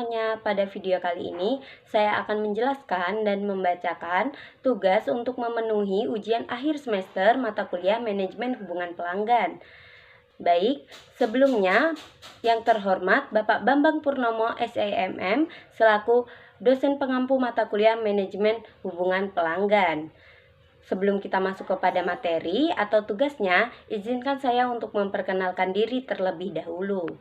semuanya, pada video kali ini saya akan menjelaskan dan membacakan tugas untuk memenuhi ujian akhir semester mata kuliah Manajemen Hubungan Pelanggan. Baik, sebelumnya yang terhormat Bapak Bambang Purnomo SIMM selaku dosen pengampu mata kuliah Manajemen Hubungan Pelanggan. Sebelum kita masuk kepada materi atau tugasnya, izinkan saya untuk memperkenalkan diri terlebih dahulu.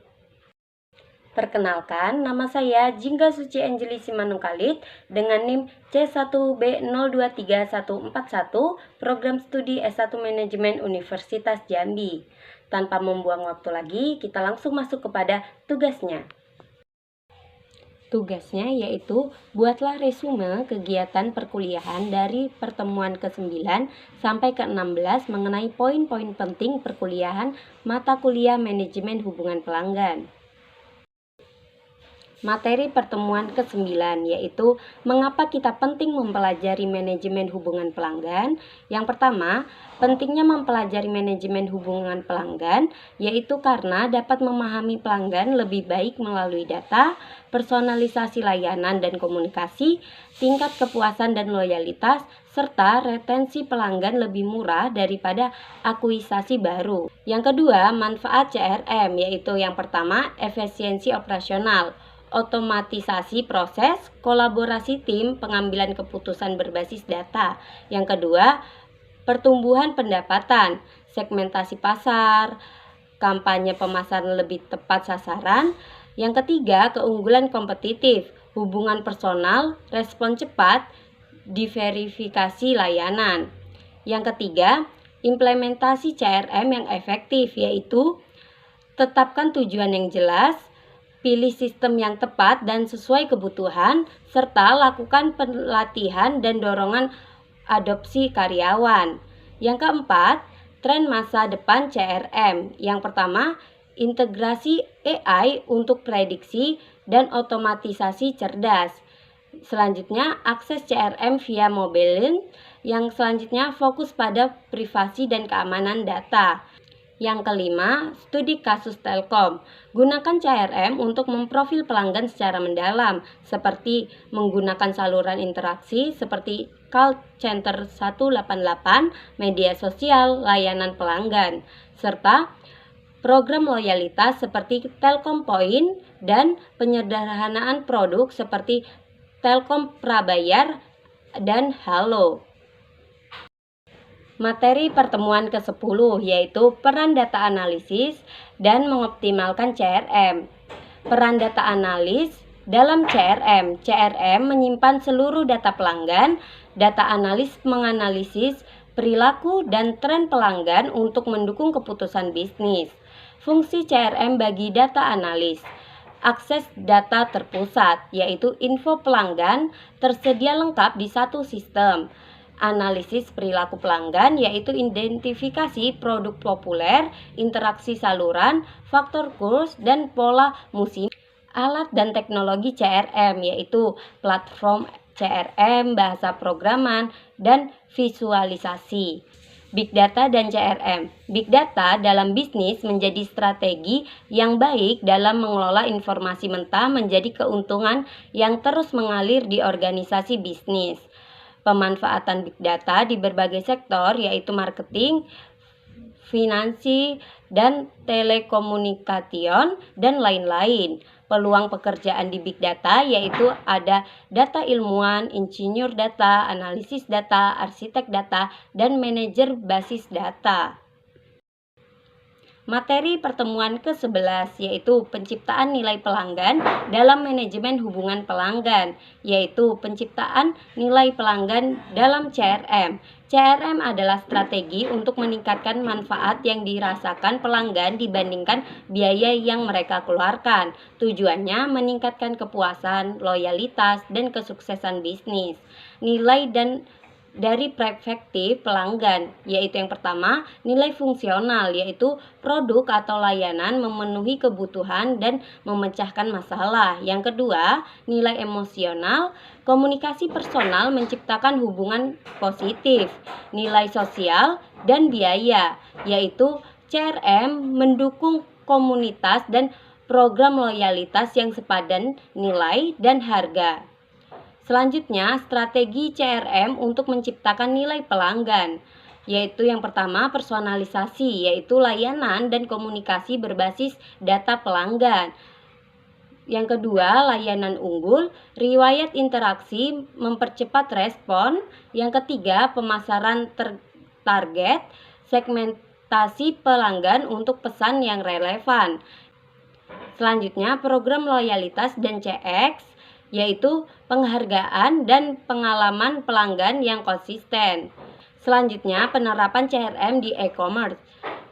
Perkenalkan, nama saya Jingga Suci Anjeli Simanungkalit dengan NIM C1B023141, Program Studi S1 Manajemen Universitas Jambi. Tanpa membuang waktu lagi, kita langsung masuk kepada tugasnya. Tugasnya yaitu buatlah resume kegiatan perkuliahan dari pertemuan ke-9 sampai ke-16 mengenai poin-poin penting perkuliahan mata kuliah Manajemen Hubungan Pelanggan. Materi pertemuan ke-9 yaitu mengapa kita penting mempelajari manajemen hubungan pelanggan. Yang pertama, pentingnya mempelajari manajemen hubungan pelanggan yaitu karena dapat memahami pelanggan lebih baik melalui data, personalisasi layanan dan komunikasi, tingkat kepuasan dan loyalitas, serta retensi pelanggan lebih murah daripada akuisasi baru. Yang kedua, manfaat CRM yaitu yang pertama, efisiensi operasional, otomatisasi proses, kolaborasi tim, pengambilan keputusan berbasis data. Yang kedua, pertumbuhan pendapatan, segmentasi pasar, kampanye pemasaran lebih tepat sasaran. Yang ketiga, keunggulan kompetitif, hubungan personal, respon cepat, diverifikasi layanan. Yang ketiga, implementasi CRM yang efektif, yaitu tetapkan tujuan yang jelas, pilih sistem yang tepat dan sesuai kebutuhan, serta lakukan pelatihan dan dorongan adopsi karyawan. Yang keempat, tren masa depan CRM. Yang pertama, integrasi AI untuk prediksi dan otomatisasi cerdas. Selanjutnya, akses CRM via mobile. Yang selanjutnya, fokus pada privasi dan keamanan data. Yang kelima, studi kasus Telkom. Gunakan CRM untuk memprofil pelanggan secara mendalam, seperti menggunakan saluran interaksi seperti call center 188, media sosial, layanan pelanggan, serta program loyalitas seperti Telkom Point dan penyederhanaan produk seperti Telkom Prabayar dan Halo. Materi pertemuan ke-10 yaitu peran data analisis dan mengoptimalkan CRM. Peran data analis dalam CRM. CRM menyimpan seluruh data pelanggan. Data analis menganalisis perilaku dan tren pelanggan untuk mendukung keputusan bisnis. Fungsi CRM bagi data analis. Akses data terpusat, yaitu info pelanggan tersedia lengkap di satu sistem. Analisis perilaku pelanggan, yaitu identifikasi produk populer, interaksi saluran, faktor kurs, dan pola musim. Alat dan teknologi CRM, yaitu platform CRM, bahasa programan, dan visualisasi. Big Data dan CRM. Big Data dalam bisnis menjadi strategi yang baik dalam mengelola informasi mentah menjadi keuntungan yang terus mengalir di organisasi bisnis. Pemanfaatan Big Data di berbagai sektor yaitu marketing, finansi, dan telekomunikasi dan lain-lain. Peluang pekerjaan di Big Data yaitu ada data ilmuwan, insinyur data, analisis data, arsitek data, dan manajer basis data. Materi pertemuan ke-11 yaitu penciptaan nilai pelanggan dalam manajemen hubungan pelanggan, yaitu penciptaan nilai pelanggan dalam CRM. CRM adalah strategi untuk meningkatkan manfaat yang dirasakan pelanggan dibandingkan biaya yang mereka keluarkan. Tujuannya meningkatkan kepuasan, loyalitas, dan kesuksesan bisnis. Nilai dan dari perspektif pelanggan, yaitu yang pertama, nilai fungsional, yaitu produk atau layanan memenuhi kebutuhan dan memecahkan masalah. Yang kedua, nilai emosional, komunikasi personal menciptakan hubungan positif. Nilai sosial dan biaya, yaitu CRM mendukung komunitas dan program loyalitas yang sepadan nilai dan harga. Selanjutnya, strategi CRM untuk menciptakan nilai pelanggan, yaitu yang pertama personalisasi, yaitu layanan dan komunikasi berbasis data pelanggan. Yang kedua, layanan unggul, riwayat interaksi mempercepat respon. Yang ketiga, pemasaran target, segmentasi pelanggan untuk pesan yang relevan. Selanjutnya, program loyalitas dan CX, yaitu penghargaan dan pengalaman pelanggan yang konsisten. Selanjutnya, penerapan CRM di e-commerce,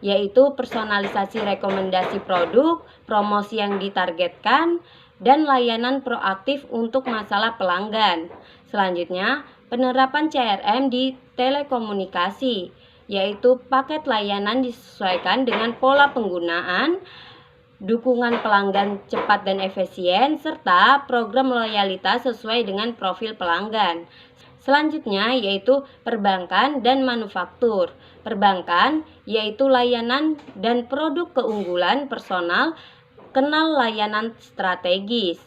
yaitu personalisasi rekomendasi produk, promosi yang ditargetkan, dan layanan proaktif untuk masalah pelanggan. Selanjutnya, penerapan CRM di telekomunikasi, yaitu paket layanan disesuaikan dengan pola penggunaan, dukungan pelanggan cepat dan efisien, serta program loyalitas sesuai dengan profil pelanggan. Selanjutnya yaitu perbankan dan manufaktur. Perbankan yaitu layanan dan produk keunggulan personal, kenal layanan strategis.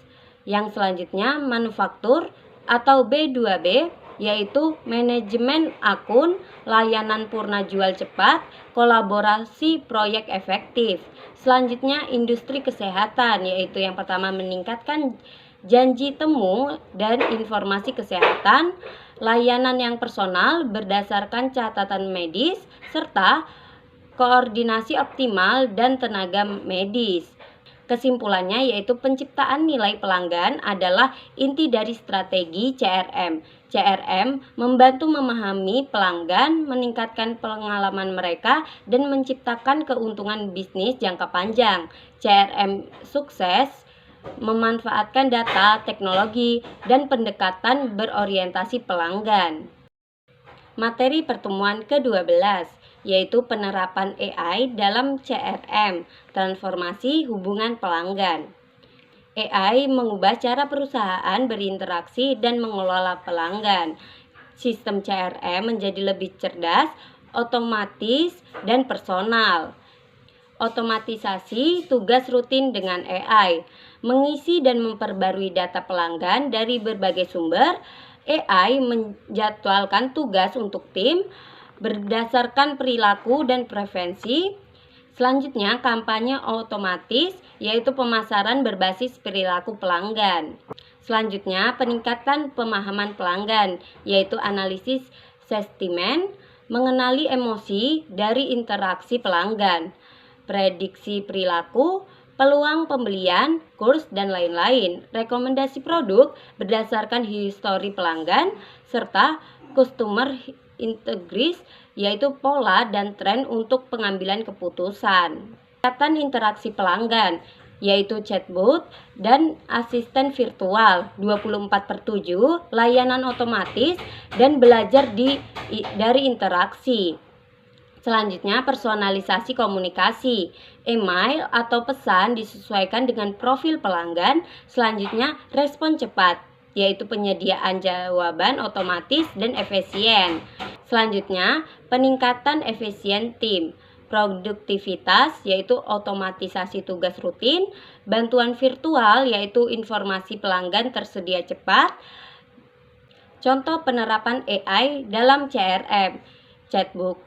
Yang selanjutnya manufaktur atau B2B yaitu manajemen akun, layanan purna jual cepat, kolaborasi proyek efektif. Selanjutnya industri kesehatan, yaitu yang pertama meningkatkan janji temu dan informasi kesehatan, layanan yang personal berdasarkan catatan medis, serta koordinasi optimal dan tenaga medis. Kesimpulannya yaitu penciptaan nilai pelanggan adalah inti dari strategi CRM. CRM membantu memahami pelanggan, meningkatkan pengalaman mereka, dan menciptakan keuntungan bisnis jangka panjang. CRM sukses memanfaatkan data, teknologi, dan pendekatan berorientasi pelanggan. Materi pertemuan ke-12, yaitu penerapan AI dalam CRM, transformasi hubungan pelanggan. AI mengubah cara perusahaan berinteraksi dan mengelola pelanggan. Sistem CRM menjadi lebih cerdas, otomatis, dan personal. Otomatisasi tugas rutin dengan AI, mengisi dan memperbarui data pelanggan dari berbagai sumber. AI menjadwalkan tugas untuk tim berdasarkan perilaku dan preferensi. Selanjutnya, kampanye otomatis, yaitu pemasaran berbasis perilaku pelanggan. Selanjutnya, peningkatan pemahaman pelanggan, yaitu analisis sentimen, mengenali emosi dari interaksi pelanggan, prediksi perilaku, peluang pembelian, kurs, dan lain-lain. Rekomendasi produk berdasarkan histori pelanggan, serta customer integris, yaitu pola dan tren untuk pengambilan keputusan. Peningkatan interaksi pelanggan, yaitu chatbot dan asisten virtual 24/7, layanan otomatis, dan belajar dari interaksi. Selanjutnya, personalisasi komunikasi. Email atau pesan disesuaikan dengan profil pelanggan. Selanjutnya, respon cepat, yaitu penyediaan jawaban otomatis dan efisien. Selanjutnya, peningkatan efisien tim. Produktivitas, yaitu otomatisasi tugas rutin. Bantuan virtual, yaitu informasi pelanggan tersedia cepat. Contoh penerapan AI dalam CRM, chatbot,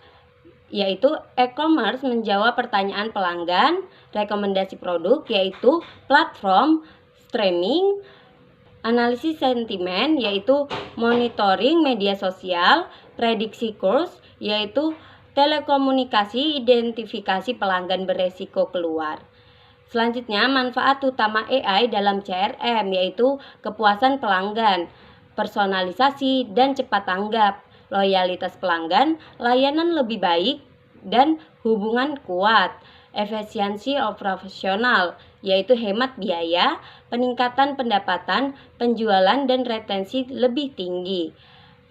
yaitu e-commerce menjawab pertanyaan pelanggan, rekomendasi produk, yaitu platform streaming, analisis sentimen, yaitu monitoring media sosial, prediksi kurs, yaitu telekomunikasi, identifikasi pelanggan beresiko keluar. Selanjutnya, manfaat utama AI dalam CRM, yaitu kepuasan pelanggan, personalisasi, dan cepat tanggap, loyalitas pelanggan, layanan lebih baik, dan hubungan kuat. Efisiensi operasional, yaitu hemat biaya, peningkatan pendapatan, penjualan, dan retensi lebih tinggi.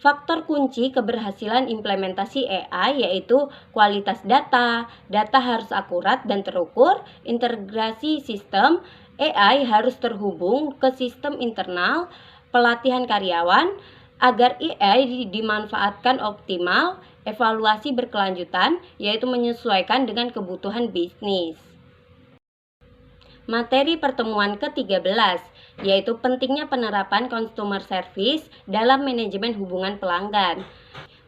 Faktor kunci keberhasilan implementasi AI yaitu kualitas data, data harus akurat dan terukur, integrasi sistem, AI harus terhubung ke sistem internal, pelatihan karyawan, agar AI dimanfaatkan optimal, evaluasi berkelanjutan, yaitu menyesuaikan dengan kebutuhan bisnis. Materi pertemuan ke-13, yaitu pentingnya penerapan customer service dalam manajemen hubungan pelanggan.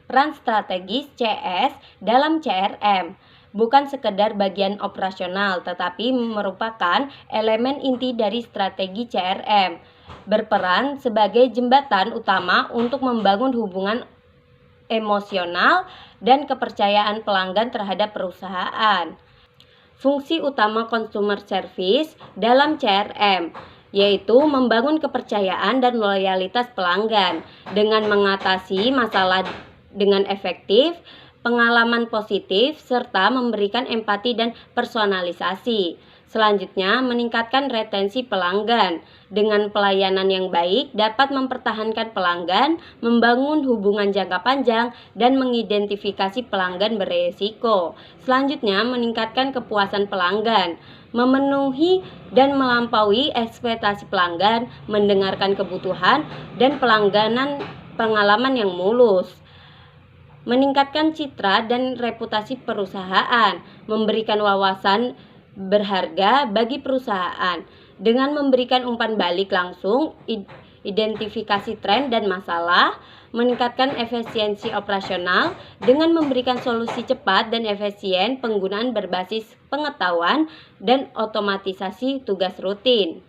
Peran strategis CS dalam CRM bukan sekedar bagian operasional, tetapi merupakan elemen inti dari strategi CRM. Berperan sebagai jembatan utama untuk membangun hubungan emosional dan kepercayaan pelanggan terhadap perusahaan. Fungsi utama customer service dalam CRM yaitu membangun kepercayaan dan loyalitas pelanggan dengan mengatasi masalah dengan efektif, pengalaman positif, serta memberikan empati dan personalisasi. Selanjutnya, meningkatkan retensi pelanggan. Dengan pelayanan yang baik, dapat mempertahankan pelanggan, membangun hubungan jangka panjang, dan mengidentifikasi pelanggan beresiko. Selanjutnya, meningkatkan kepuasan pelanggan. Memenuhi dan melampaui ekspektasi pelanggan, mendengarkan kebutuhan, dan pengalaman yang mulus. Meningkatkan citra dan reputasi perusahaan, memberikan wawasan berharga bagi perusahaan dengan memberikan umpan balik langsung, identifikasi tren dan masalah, meningkatkan efisiensi operasional dengan memberikan solusi cepat dan efisien, penggunaan berbasis pengetahuan dan otomatisasi tugas rutin.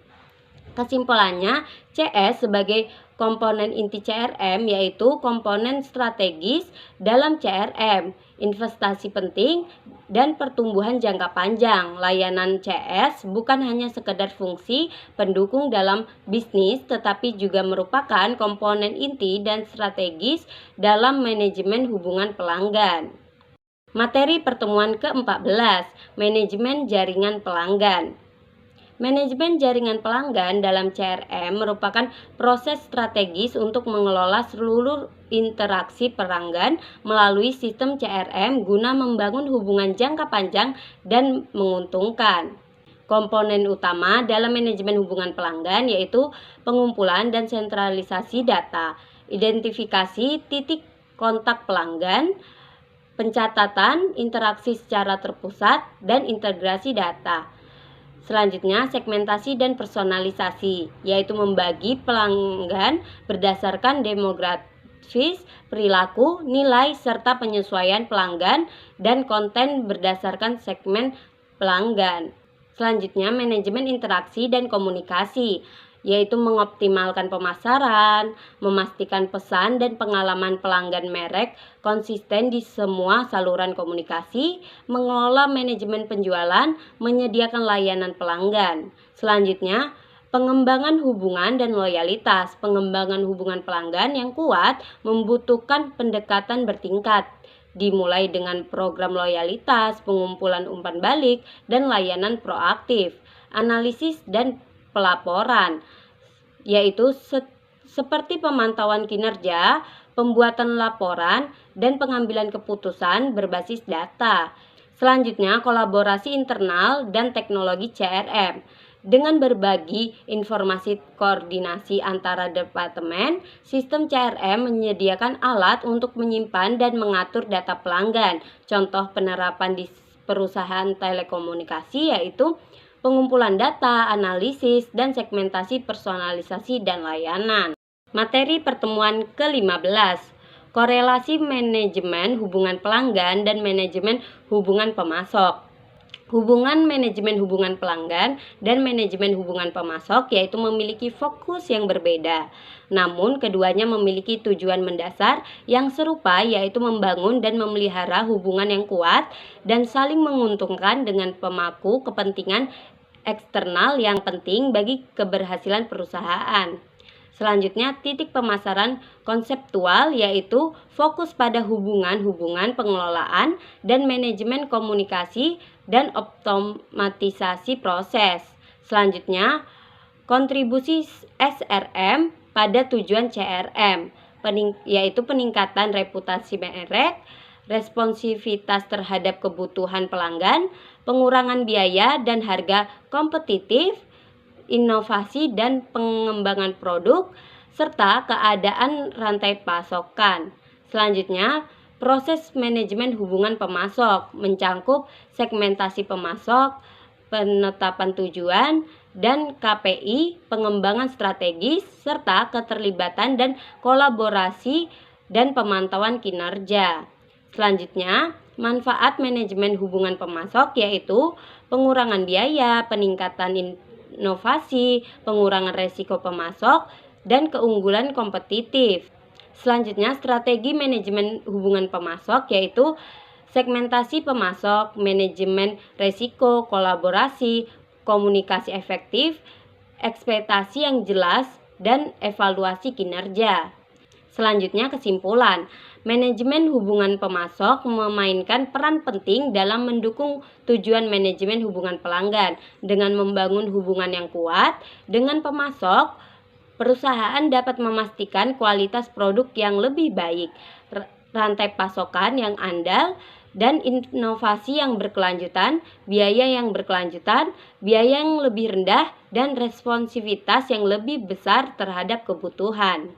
Kesimpulannya, CS sebagai komponen inti CRM yaitu komponen strategis dalam CRM, investasi penting, dan pertumbuhan jangka panjang. Layanan CS bukan hanya sekedar fungsi pendukung dalam bisnis, tetapi juga merupakan komponen inti dan strategis dalam manajemen hubungan pelanggan. Materi pertemuan ke-14, manajemen jaringan pelanggan. Manajemen jaringan pelanggan dalam CRM merupakan proses strategis untuk mengelola seluruh interaksi pelanggan melalui sistem CRM guna membangun hubungan jangka panjang dan menguntungkan. Komponen utama dalam manajemen hubungan pelanggan yaitu pengumpulan dan sentralisasi data, identifikasi titik kontak pelanggan, pencatatan interaksi secara terpusat, dan integrasi data. Selanjutnya, segmentasi dan personalisasi, yaitu membagi pelanggan berdasarkan demografis, perilaku, nilai, serta penyesuaian pelanggan dan konten berdasarkan segmen pelanggan. Selanjutnya, manajemen interaksi dan komunikasi, yaitu mengoptimalkan pemasaran, memastikan pesan dan pengalaman pelanggan merek konsisten di semua saluran komunikasi, mengelola manajemen penjualan, menyediakan layanan pelanggan. Selanjutnya, pengembangan hubungan dan loyalitas. Pengembangan hubungan pelanggan yang kuat membutuhkan pendekatan bertingkat, dimulai dengan program loyalitas, pengumpulan umpan balik, dan layanan proaktif, analisis dan pelaporan, yaitu seperti pemantauan kinerja, pembuatan laporan, dan pengambilan keputusan berbasis data. Selanjutnya, kolaborasi internal dan teknologi CRM. Dengan berbagi informasi koordinasi antara departemen, sistem CRM menyediakan alat untuk menyimpan dan mengatur data pelanggan. Contoh penerapan di perusahaan telekomunikasi yaitu pengumpulan data, analisis, dan segmentasi personalisasi dan layanan. Materi pertemuan ke-15, korelasi manajemen hubungan pelanggan dan manajemen hubungan pemasok. Hubungan manajemen hubungan pelanggan dan manajemen hubungan pemasok yaitu memiliki fokus yang berbeda. Namun keduanya memiliki tujuan mendasar yang serupa yaitu membangun dan memelihara hubungan yang kuat dan saling menguntungkan dengan pemangku kepentingan eksternal yang penting bagi keberhasilan perusahaan. Selanjutnya, titik pemasaran konseptual yaitu fokus pada hubungan-hubungan pengelolaan dan manajemen komunikasi dan otomatisasi proses. Selanjutnya, kontribusi SRM pada tujuan CRM, yaitu peningkatan reputasi merek, responsivitas terhadap kebutuhan pelanggan, pengurangan biaya dan harga kompetitif, inovasi dan pengembangan produk, serta keadaan rantai pasokan. Selanjutnya, proses manajemen hubungan pemasok mencangkup segmentasi pemasok, penetapan tujuan, dan KPI, pengembangan strategis, serta keterlibatan dan kolaborasi dan pemantauan kinerja. Selanjutnya, manfaat manajemen hubungan pemasok yaitu pengurangan biaya, peningkatan inovasi, pengurangan resiko pemasok, dan keunggulan kompetitif. Selanjutnya, strategi manajemen hubungan pemasok yaitu segmentasi pemasok, manajemen resiko, kolaborasi, komunikasi efektif, ekspektasi yang jelas, dan evaluasi kinerja. Selanjutnya, kesimpulan. Manajemen hubungan pemasok memainkan peran penting dalam mendukung tujuan manajemen hubungan pelanggan. Dengan membangun hubungan yang kuat dengan pemasok, perusahaan dapat memastikan kualitas produk yang lebih baik, rantai pasokan yang andal, dan inovasi yang berkelanjutan, biaya yang berkelanjutan, biaya yang lebih rendah, dan responsivitas yang lebih besar terhadap kebutuhan.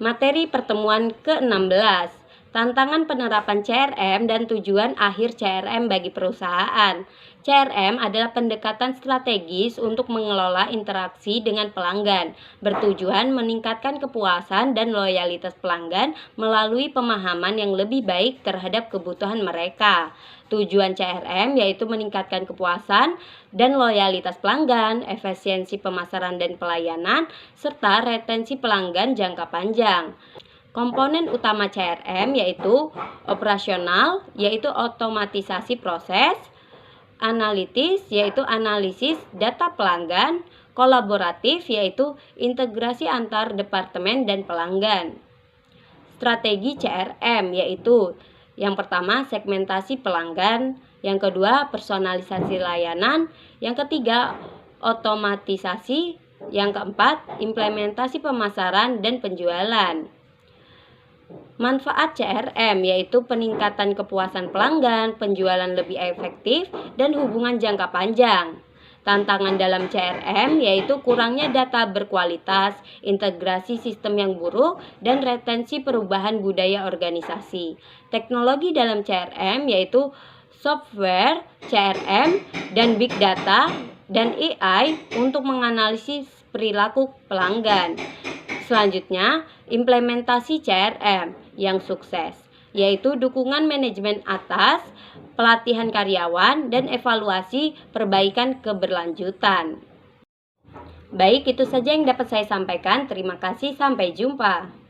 Materi pertemuan ke-16, tantangan penerapan CRM dan tujuan akhir CRM bagi perusahaan. CRM adalah pendekatan strategis untuk mengelola interaksi dengan pelanggan, bertujuan meningkatkan kepuasan dan loyalitas pelanggan melalui pemahaman yang lebih baik terhadap kebutuhan mereka. Tujuan CRM yaitu meningkatkan kepuasan dan loyalitas pelanggan, efisiensi pemasaran dan pelayanan, serta retensi pelanggan jangka panjang. Komponen utama CRM yaitu operasional, yaitu otomatisasi proses, analitis, yaitu analisis data pelanggan, kolaboratif, yaitu integrasi antar departemen dan pelanggan. Strategi CRM yaitu yang pertama segmentasi pelanggan, yang kedua personalisasi layanan, yang ketiga otomatisasi, yang keempat implementasi pemasaran dan penjualan. Manfaat CRM yaitu peningkatan kepuasan pelanggan, penjualan lebih efektif, dan hubungan jangka panjang. Tantangan dalam CRM yaitu kurangnya data berkualitas, integrasi sistem yang buruk, dan retensi perubahan budaya organisasi. Teknologi dalam CRM yaitu software, CRM, dan big data, dan AI untuk menganalisis perilaku pelanggan. Selanjutnya, implementasi CRM yang sukses, yaitu dukungan manajemen atas, pelatihan karyawan, dan evaluasi perbaikan keberlanjutan. Baik, itu saja yang dapat saya sampaikan. Terima kasih, sampai jumpa.